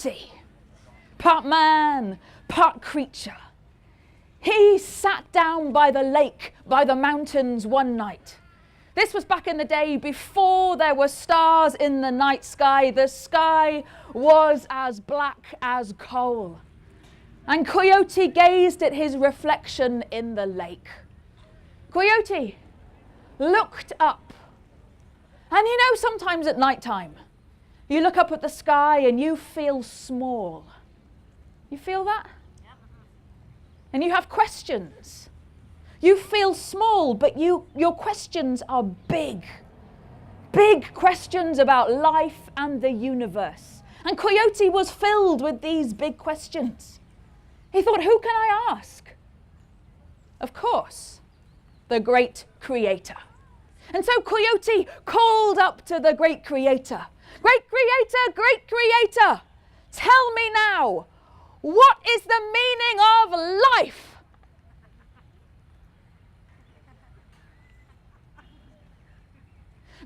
Coyote, part man, part creature. He sat down by the lake, by the mountains one night. This was back in the day before there were stars in the night sky. The sky was as black as coal. And Coyote gazed at his reflection in the lake. Coyote looked up. And you know, sometimes at night time, you look up at the sky and you feel small. You feel that? Yeah. And you have questions. You feel small, but your questions are big. Big questions about life and the universe. And Coyote was filled with these big questions. He thought, who can I ask? Of course, the great creator. And so Coyote called up to the great creator. Great creator, tell me now, what is the meaning of life?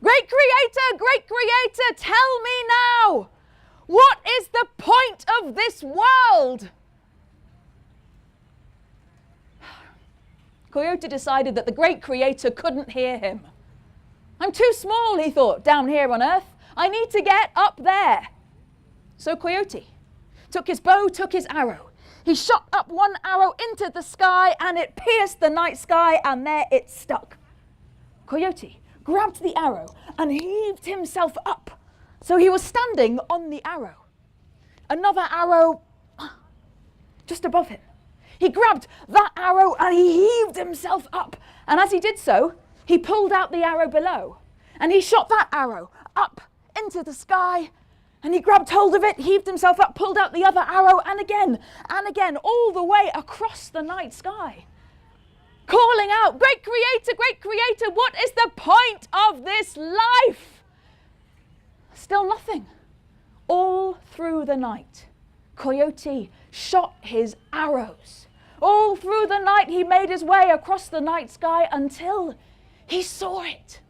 Great creator, tell me now, what is the point of this world? Coyote decided that the great creator couldn't hear him. I'm too small, he thought, down here on earth. I need to get up there. So Coyote took his bow, took his arrow. He shot up one arrow into the sky and it pierced the night sky and there it stuck. Coyote grabbed the arrow and heaved himself up. So he was standing on the arrow. Another arrow just above him. He grabbed that arrow and he heaved himself up. And as he did so, he pulled out the arrow below. And he shot that arrow up into the sky. And he grabbed hold of it, heaved himself up, pulled out the other arrow, and again, all the way across the night sky. Calling out, great creator, what is the point of this life? Still nothing. All through the night, Coyote shot his arrows. All through the night, he made his way across the night sky until he saw it.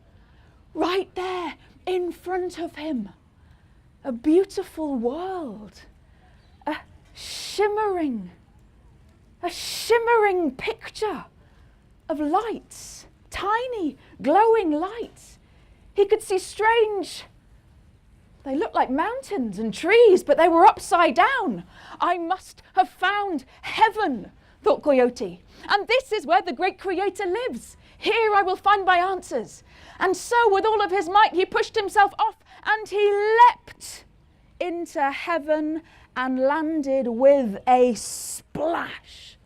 Right there in front of him. A beautiful world. A shimmering picture of lights, tiny, glowing lights. He could see strange, they looked like mountains and trees, but they were upside down. I must have found heaven, thought Coyote. And this is where the great creator lives. Here I will find my answers. And so with all of his might, he pushed himself off and he leapt into heaven and landed with a splash.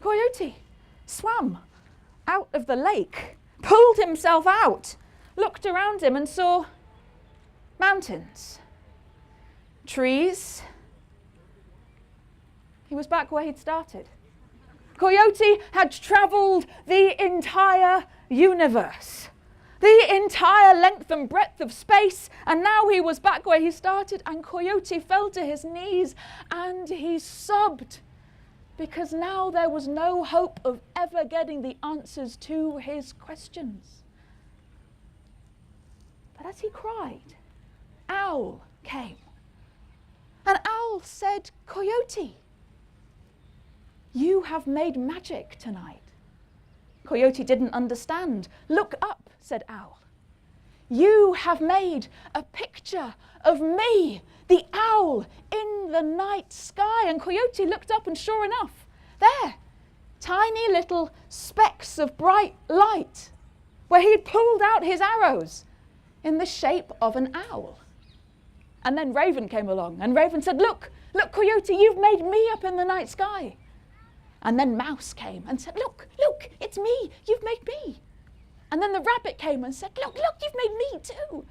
Coyote swam out of the lake, pulled himself out, looked around him and saw mountains, trees. He was back where he'd started. Coyote had travelled the entire universe, the entire length and breadth of space, and now he was back where he started, and Coyote fell to his knees and he sobbed, because now there was no hope of ever getting the answers to his questions. But as he cried, Owl came. And Owl said, Coyote, you have made magic tonight. Coyote didn't understand. Look up, said Owl. You have made a picture of me, the owl, in the night sky. And Coyote looked up and sure enough, there, tiny little specks of bright light where he'd pulled out his arrows in the shape of an owl. And then Raven came along and Raven said, look, Coyote, you've made me up in the night sky. And then Mouse came and said, look, it's me, you've made me. And then the Rabbit came and said, look, you've made me too.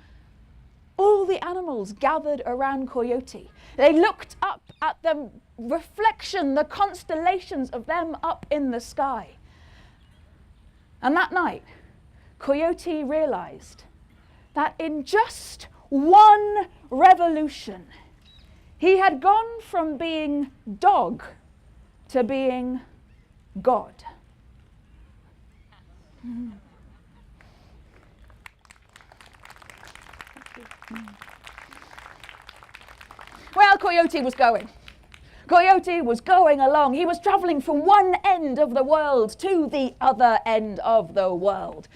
All the animals gathered around Coyote. They looked up at the reflection, the constellations of them up in the sky. And that night, Coyote realized that in just one revolution, he had gone from being dog to being God. Well, Coyote was going. Coyote was going along. He was travelling from one end of the world to the other end of the world.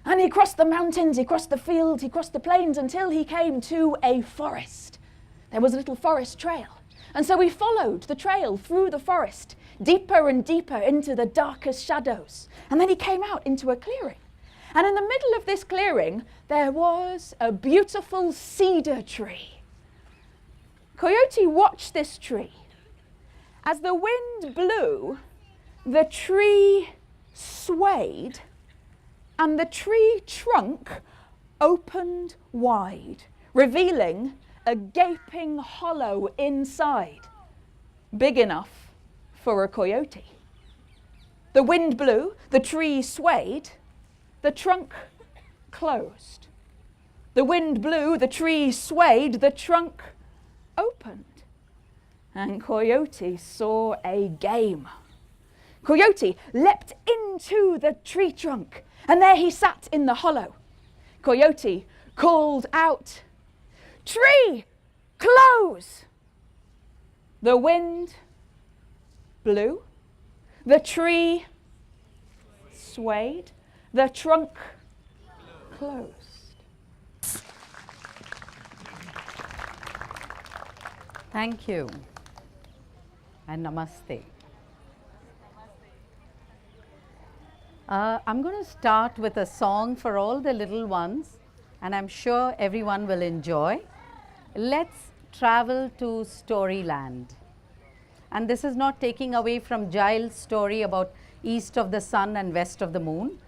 And he crossed the mountains, he crossed the fields, he crossed the plains until he came to a forest. There was a little forest trail. And so he followed the trail through the forest, deeper and deeper into the darkest shadows. And then he came out into a clearing. And in the middle of this clearing, there was a beautiful cedar tree. Coyote watched this tree. As the wind blew, the tree swayed and the tree trunk opened wide, revealing a gaping hollow inside, big enough for a coyote. The wind blew, the tree swayed, the trunk closed. The wind blew, the tree swayed, the trunk opened. And Coyote saw a game. Coyote leapt into the tree trunk, and there he sat in the hollow. Coyote called out, "Tree, close!" The wind blew, the tree swayed, the trunk closed. Thank you. And namaste. I'm going to start with a song for all the little ones, and I'm sure everyone will enjoy. Let's travel to Storyland. And this is not taking away from Giles' story about east of the sun and west of the moon,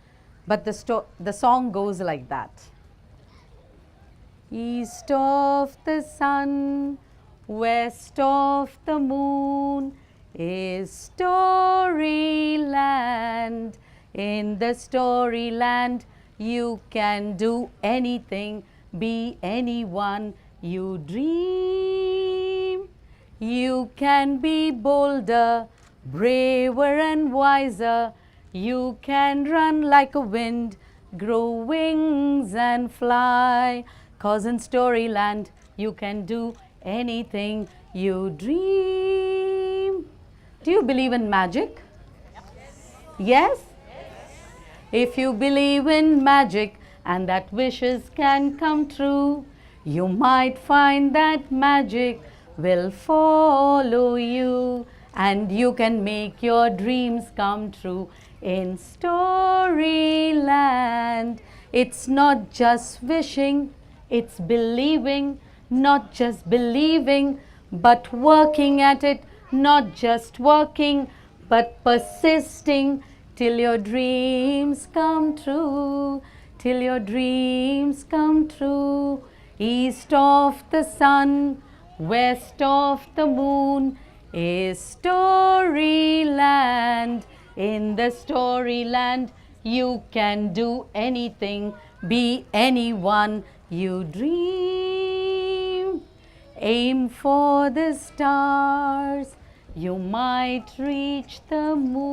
but the song goes like that. East of the sun, west of the moon is Storyland. In the Storyland, you can do anything, be anyone you dream. You can be bolder, braver and wiser. You can run like a wind, grow wings and fly. 'Cause in Storyland, you can do anything you dream. Do you believe in magic? Yes? If you believe in magic and that wishes can come true, you might find that magic will follow you, and you can make your dreams come true in Storyland. It's not just wishing, it's believing, not just believing, but working at it, not just working, but persisting till your dreams come true, till your dreams come true. East of the sun, west of the moon is Storyland. In the Storyland, you can do anything, be anyone you dream. Aim for the stars, you might reach the moon.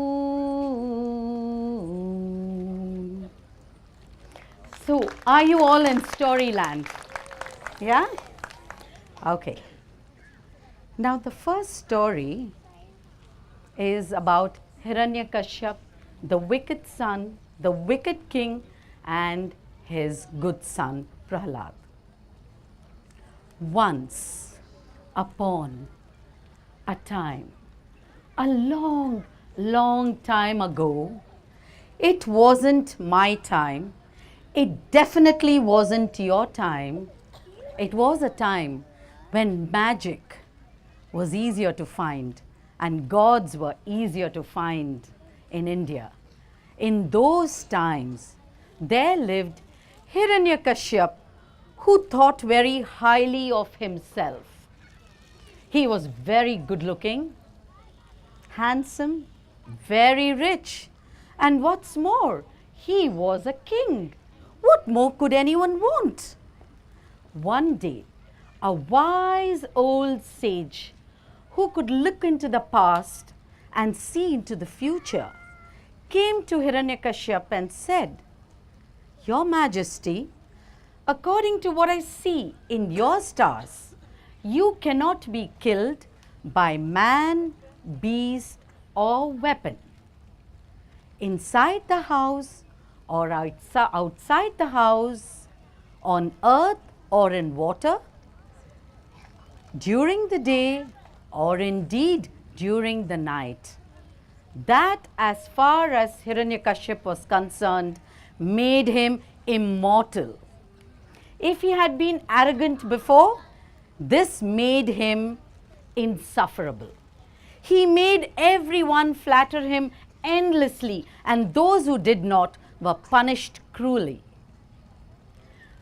So, are you all in Storyland? Yeah? Okay. Now, the first story is about Hiranyakashyap, the wicked son, the wicked king, and his good son, Prahlad. Once upon a time, a long, long time ago, it wasn't my time, it definitely wasn't your time. It was a time when magic was easier to find and gods were easier to find in India. In those times, there lived Hiranyakashyap, who thought very highly of himself. He was very good looking, handsome, very rich, and what's more, he was a king. What more could anyone want? One day, a wise old sage who could look into the past and see into the future came to Hiranyakashyap and said, "Your Majesty, according to what I see in your stars, You cannot be killed by man, beast, or weapon. Inside the house or outside the house, on earth or in water, during the day or indeed during the night. That, as far as Hiranyakashipu was concerned, made him immortal. If he had been arrogant before, this made him insufferable. He made everyone flatter him endlessly, and those who did not were punished cruelly.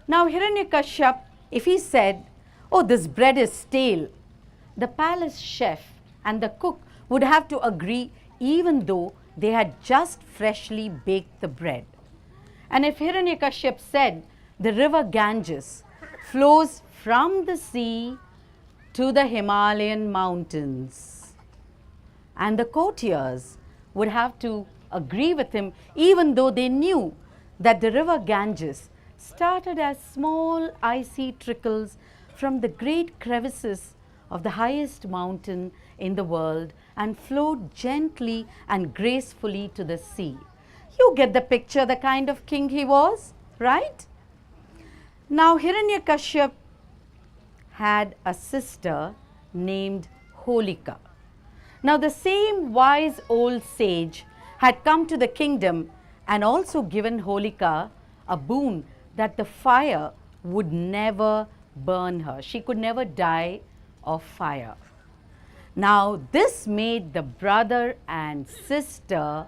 Now Hiranyakashipu, if he said, "Oh, this bread is stale," the palace chef and the cook would have to agree, even though they had just freshly baked the bread. And if Hiranyakashipu said, "The river Ganges flows from the sea to the Himalayan mountains," and the courtiers would have to agree with him, even though they knew that the river Ganges started as small icy trickles from the great crevices of the highest mountain in the world and flowed gently and gracefully to the sea. You get the picture, the kind of king he was, right? Now Hiranyakashipu had a sister named Holika. Now the same wise old sage had come to the kingdom and also given Holika a boon that the fire would never burn her. She could never die of fire. Now this made the brother and sister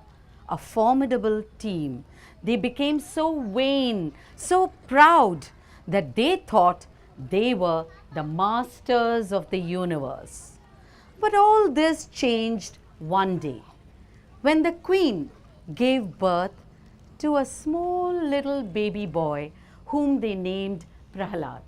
a formidable team. They became so vain, so proud, that they thought they were the masters of the universe. But all this changed one day when the queen gave birth to a small little baby boy whom they named Prahalad.